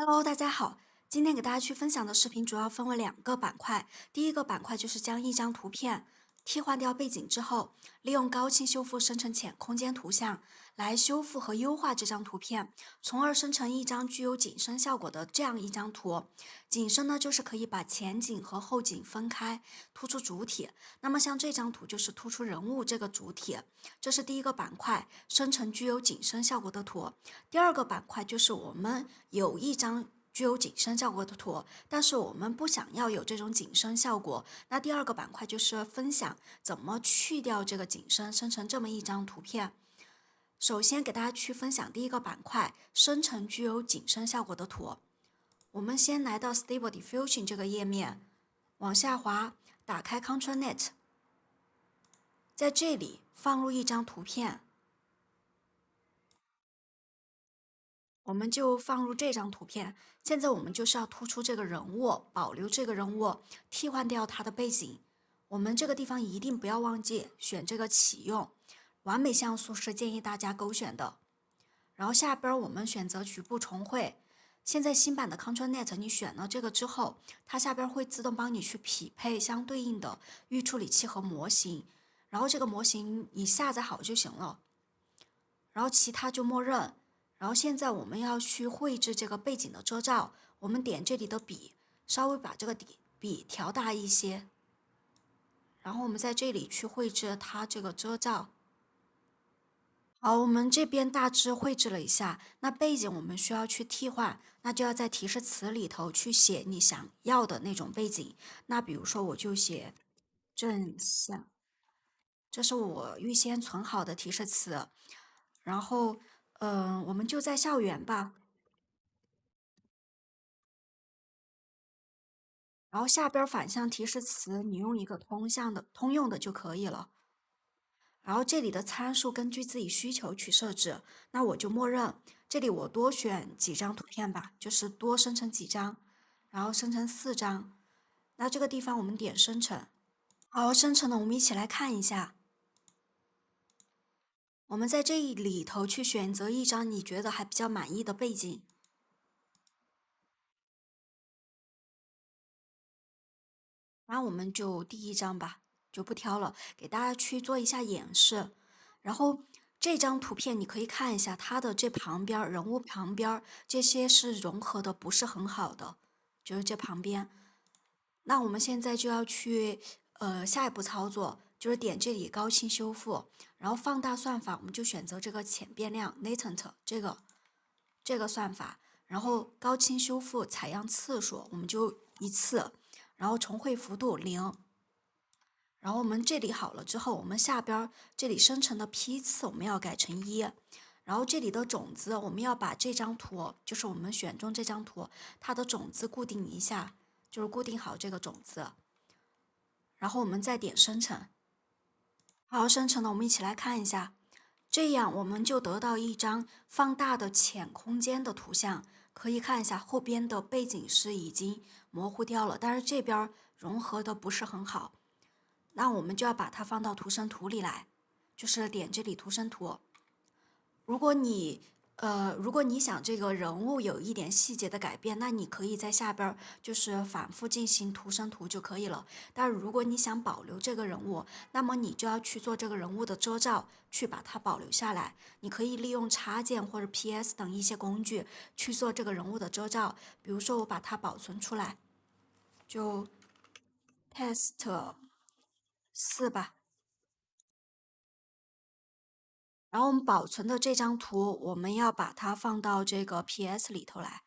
Hello，大家好。今天给大家去分享的视频主要分为两个板块。第一个板块就是将一张图片替换掉背景之后，利用高清修复生成浅空间图像来修复和优化这张图片，从而生成一张具有景深效果的这样一张图。景深呢，就是可以把前景和后景分开，突出主体。那么像这张图就是突出人物这个主体，这是第一个板块，生成具有景深效果的图。第二个板块就是我们有一张具有景深效果的图，但是我们不想要有这种景深效果。那第二个板块就是分享怎么去掉这个景深，生成这么一张图片。首先给大家去分享第一个板块，生成具有景深效果的图。我们先来到 Stable Diffusion 这个页面，往下滑，打开 ControlNet，在这里放入一张图片。我们就放入这张图片。现在我们就是要突出这个人物，保留这个人物，替换掉它的背景。我们这个地方一定不要忘记选这个启用，完美像素是建议大家勾选的。然后下边我们选择局部重绘。现在新版的 ControlNet 你选了这个之后，它下边会自动帮你去匹配相对应的预处理器和模型，然后这个模型你下载好就行了，然后其他就默认。然后现在我们要去绘制这个背景的遮罩，我们点这里的笔，稍微把这个笔调大一些，然后我们在这里去绘制它这个遮罩。好，我们这边大致绘制了一下，那背景我们需要去替换，那就要在提示词里头去写你想要的那种背景。那比如说我就写正向，这是我预先存好的提示词。然后，我们就在校园吧。然后下边反向提示词，你用一个通用的就可以了。然后这里的参数根据自己需求去设置，那我就默认这里我多选几张图片吧，就是多生成几张，然后生成4张。那这个地方我们点生成，好，生成了，我们一起来看一下。我们在这里头去选择一张你觉得还比较满意的背景。那我们就第一张吧，就不挑了，给大家去做一下演示。然后这张图片你可以看一下，它的这旁边人物旁边这些是融合的不是很好的，就是这旁边。那我们现在就要去下一步操作，就是点这里高清修复，然后放大算法，我们就选择这个浅变量 latent 这个算法，然后高清修复采样次数我们就1次。然后重绘幅度0，然后我们这里好了之后，我们下边这里生成的批次我们要改成1，然后这里的种子我们要把这张图，就是我们选中这张图，它的种子固定一下，就是固定好这个种子，然后我们再点生成。好，生成了，我们一起来看一下，这样我们就得到一张放大的浅空间的图像。可以看一下后边的背景是已经模糊掉了，但是这边融合的不是很好。那我们就要把它放到图生图里来，就是点这里图生图。如果你想这个人物有一点细节的改变，那你可以在下边就是反复进行图生图就可以了。但是如果你想保留这个人物，那么你就要去做这个人物的遮罩，去把它保留下来。你可以利用插件或者 PS 等一些工具去做这个人物的遮罩。比如说我把它保存出来，就 test4吧。然后我们保存的这张图，我们要把它放到这个 PS 里头来。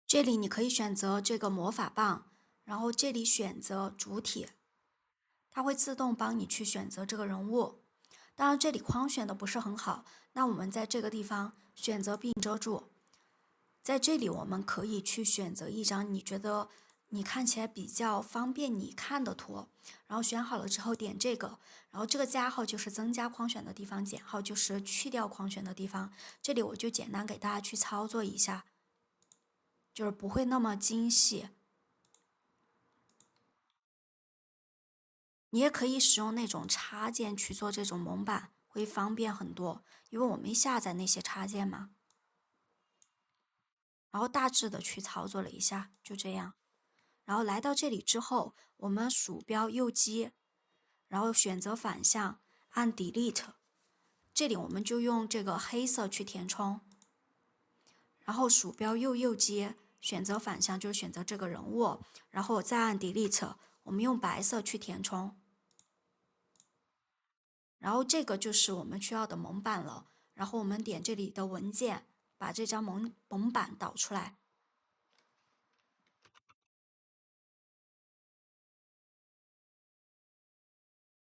这里你可以选择这个魔法棒，然后这里选择主体，它会自动帮你去选择这个人物。当然这里框选的不是很好，那我们在这个地方选择并遮住。在这里我们可以去选择一张你觉得你看起来比较方便你看的图，然后选好了之后点这个，然后这个加号就是增加框选的地方，减号就是去掉框选的地方。这里我就简单给大家去操作一下，就是不会那么精细。你也可以使用那种插件去做这种蒙版，会方便很多，因为我没下载那些插件嘛。然后大致的去操作了一下，就这样。然后来到这里之后，我们鼠标右击，然后选择反向，按 Delete。这里我们就用这个黑色去填充，然后鼠标右击，选择反向，就是选择这个人物，然后再按 Delete，我们用白色去填充。然后这个就是我们需要的蒙版了。然后我们点这里的文件，把这张蒙版导出来，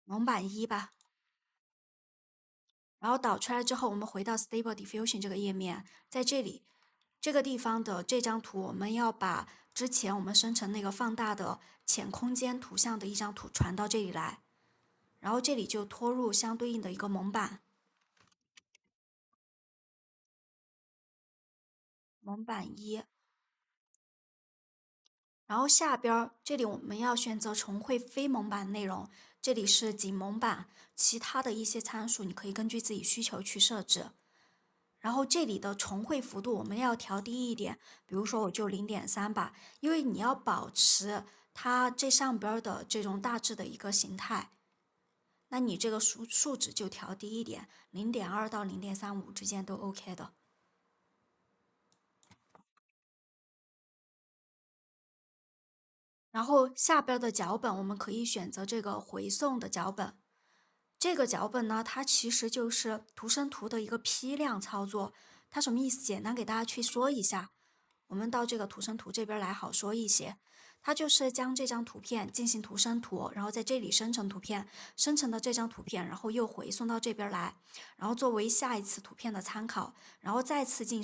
蒙版一吧。然后导出来之后，我们回到 Stable Diffusion 这个页面，在这里这个地方的这张图，我们要把之前我们生成那个放大的浅空间图像的一张图传到这里来，然后这里就拖入相对应的一个蒙版，蒙版一。然后下边这里我们要选择重绘非蒙版内容，这里是仅蒙版，其他的一些参数你可以根据自己需求去设置。然后这里的重绘幅度我们要调低一点，比如说我就0.3吧，因为你要保持它这上边的这种大致的一个形态，那你这个数值就调低一点，0.2到0.35之间都 OK 的。然后下边的脚本我们可以选择这个回送的脚本，这个脚本呢，它其实就是图生图的一个批量操作。它什么意思？简单给大家去说一下。我们到这个图生图这边来好说一些。它就是将这张图片进行图生图，然后在这里生成图片，生成的这张图片，然后又回送到这边来，然后作为下一次图片的参考，然后再次进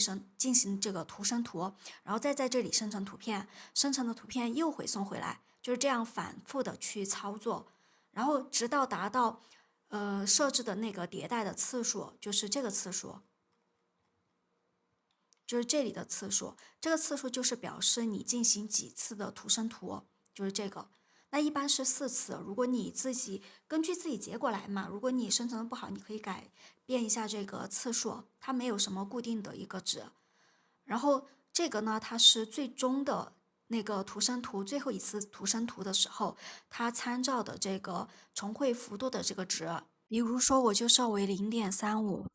行这个图生图，然后再在这里生成图片，生成的图片又回送回来，就是这样反复的去操作，然后直到达到设置的那个迭代的次数，就是这个次数，就是这里的次数。这个次数就是表示你进行几次的图生图，就是这个。那一般是4次，如果你自己根据自己结果来嘛，如果你生成的不好，你可以改变一下这个次数，它没有什么固定的一个值。然后这个呢，它是最终的那个图生图最后一次图生图的时候，它参照的这个重绘幅度的这个值。比如说，我就设为0.35，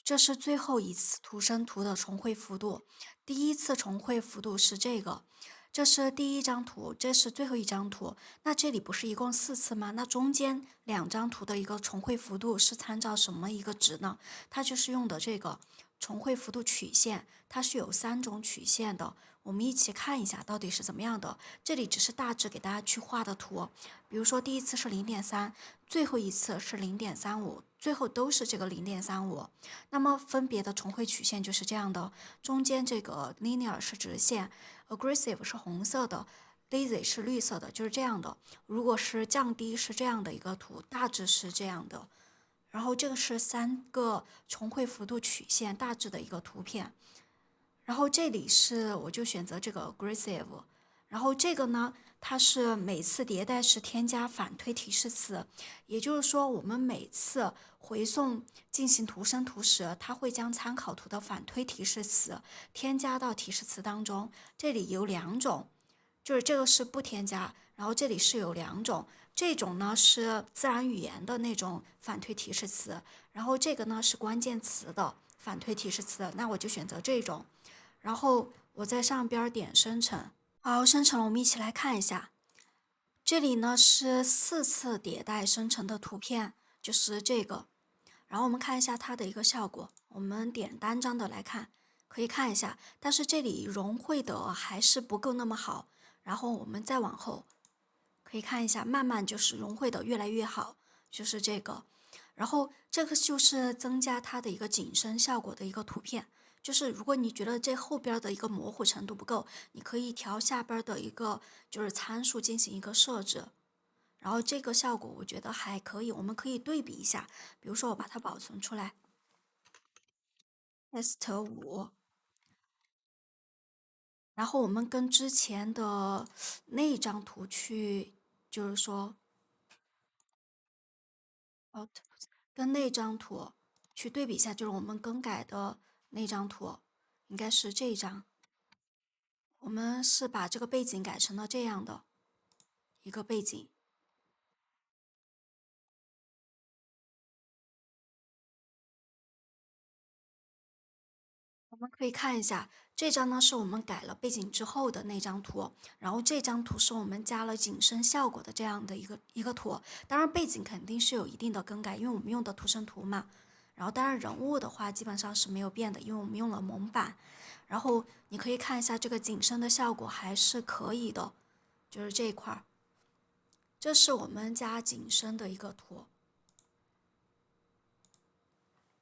这是最后一次图生图的重绘幅度。第一次重绘幅度是这个，这是第一张图，这是最后一张图。那这里不是一共4次吗？那中间2张图的一个重绘幅度是参照什么一个值呢？它就是用的这个重绘幅度曲线，它是有3种曲线的。我们一起看一下到底是怎么样的。这里只是大致给大家去画的图，比如说第一次是0.3，最后一次是0.35，最后都是这个0.35。那么分别的重绘曲线就是这样的，中间这个 linear 是直线，aggressive 是红色的，lazy 是绿色的，就是这样的。如果是降低是这样的一个图，大致是这样的。然后这个是3个重绘幅度曲线大致的一个图片。然后这里是我就选择这个 aggressive，然后这个呢，它是每次迭代是添加反推提示词，也就是说我们每次回送进行图生图时，它会将参考图的反推提示词添加到提示词当中。这里有2种，就是这个是不添加，然后这里是有2种，这种呢是自然语言的那种反推提示词，然后这个呢是关键词的反推提示词，那我就选择这种。然后我在上边点生成，好，生成了，我们一起来看一下。这里呢是4次迭代生成的图片，就是这个。然后我们看一下它的一个效果，我们点单张的来看，可以看一下，但是这里融汇的还是不够那么好。然后我们再往后，可以看一下，慢慢就是融汇的越来越好，就是这个。然后这个就是增加它的一个景深效果的一个图片。就是如果你觉得这后边的一个模糊程度不够，你可以调下边的一个就是参数进行一个设置。然后这个效果我觉得还可以，我们可以对比一下。比如说我把它保存出来，test5，然后我们跟之前的那张图去，就是说跟那张图去对比一下，就是我们更改的那张图，应该是这张。我们是把这个背景改成了这样的一个背景。我们可以看一下，这张呢是我们改了背景之后的那张图，然后这张图是我们加了景深效果的这样的一个图。当然背景肯定是有一定的更改，因为我们用的图生图嘛。然后当然人物的话基本上是没有变的，因为我们用了蒙版。然后你可以看一下这个景深的效果还是可以的，就是这一块儿，这是我们加景深的一个图。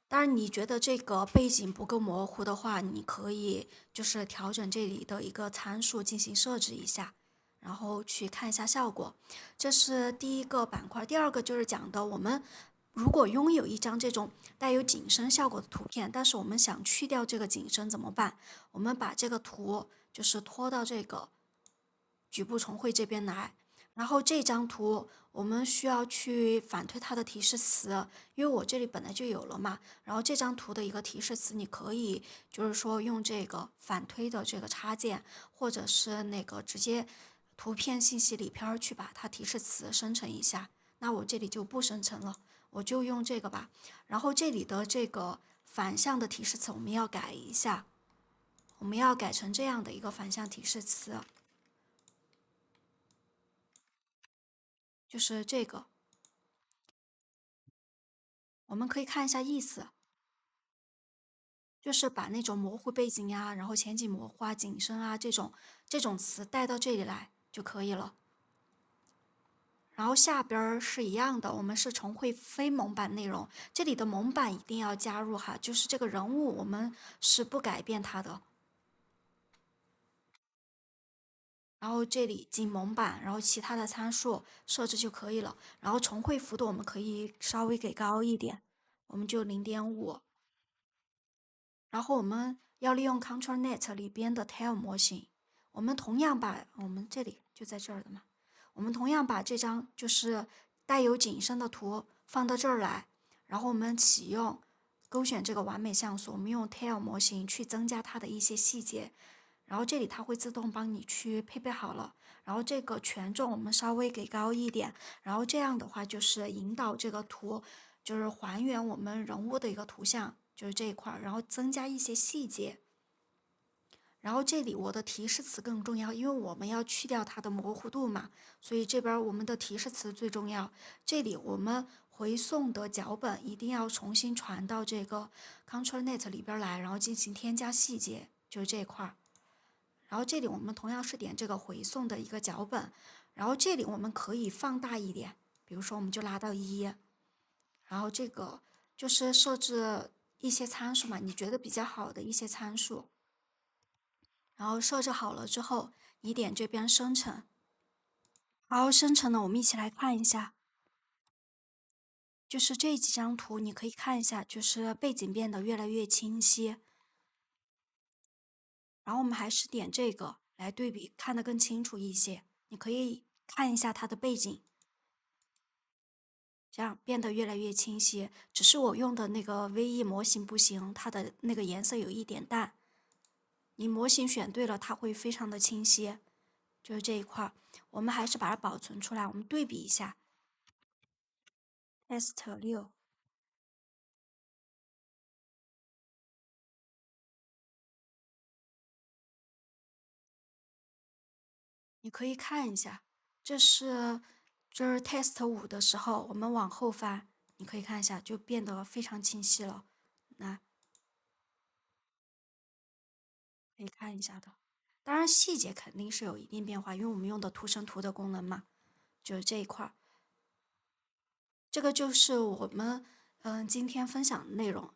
当然，你觉得这个背景不够模糊的话，你可以就是调整这里的一个参数进行设置一下，然后去看一下效果。这是第一个板块，第二个就是讲的我们如果拥有一张这种带有景深效果的图片，但是我们想去掉这个景深怎么办？我们把这个图就是拖到这个局部重绘这边来，然后这张图我们需要去反推它的提示词，因为我这里本来就有了嘛。然后这张图的一个提示词，你可以就是说用这个反推的这个插件，或者是那个直接图片信息里边去把它提示词生成一下。那我这里就不生成了，我就用这个吧。然后这里的这个反向的提示词我们要改一下，我们要改成这样的一个反向提示词，就是这个。我们可以看一下意思，就是把那种模糊背景呀，然后前景模糊啊、景深啊这种词带到这里来就可以了。然后下边是一样的，我们是重绘非蒙版内容，这里的蒙版一定要加入哈，就是这个人物我们是不改变它的。然后这里进蒙版，然后其他的参数设置就可以了。然后重绘幅度我们可以稍微给高一点，我们就0.5。然后我们要利用 ControlNet 里边的 Tail 模型，我们同样把我们这里就在这儿的嘛，我们同样把这张就是带有景深的图放到这儿来，然后我们启用勾选这个完美像素，我们用 Tail 模型去增加它的一些细节，然后这里它会自动帮你去配备好了，然后这个权重我们稍微给高一点，然后这样的话就是引导这个图，就是还原我们人物的一个图像，就是这一块然后增加一些细节。然后这里我的提示词更重要，因为我们要去掉它的模糊度嘛，所以这边我们的提示词最重要。这里我们回送的脚本一定要重新传到这个 ControlNet 里边来，然后进行添加细节，就是这一块。然后这里我们同样是点这个回送的一个脚本，然后这里我们可以放大一点，比如说我们就拉到1，然后这个就是设置一些参数嘛，你觉得比较好的一些参数，然后设置好了之后，你点这边生成，然后生成呢，我们一起来看一下，就是这几张图你可以看一下，就是背景变得越来越清晰，然后我们还是点这个来对比，看得更清楚一些。你可以看一下它的背景，这样变得越来越清晰。只是我用的那个 VE 模型不行，它的那个颜色有一点淡。你模型选对了，它会非常的清晰。就是这一块我们还是把它保存出来，我们对比一下。test6，你可以看一下，这是 test5的时候，我们往后翻，你可以看一下，就变得非常清晰了。那可以看一下的。当然细节肯定是有一定变化，因为我们用的图生图的功能嘛，就是这一块这个就是我们今天分享的内容。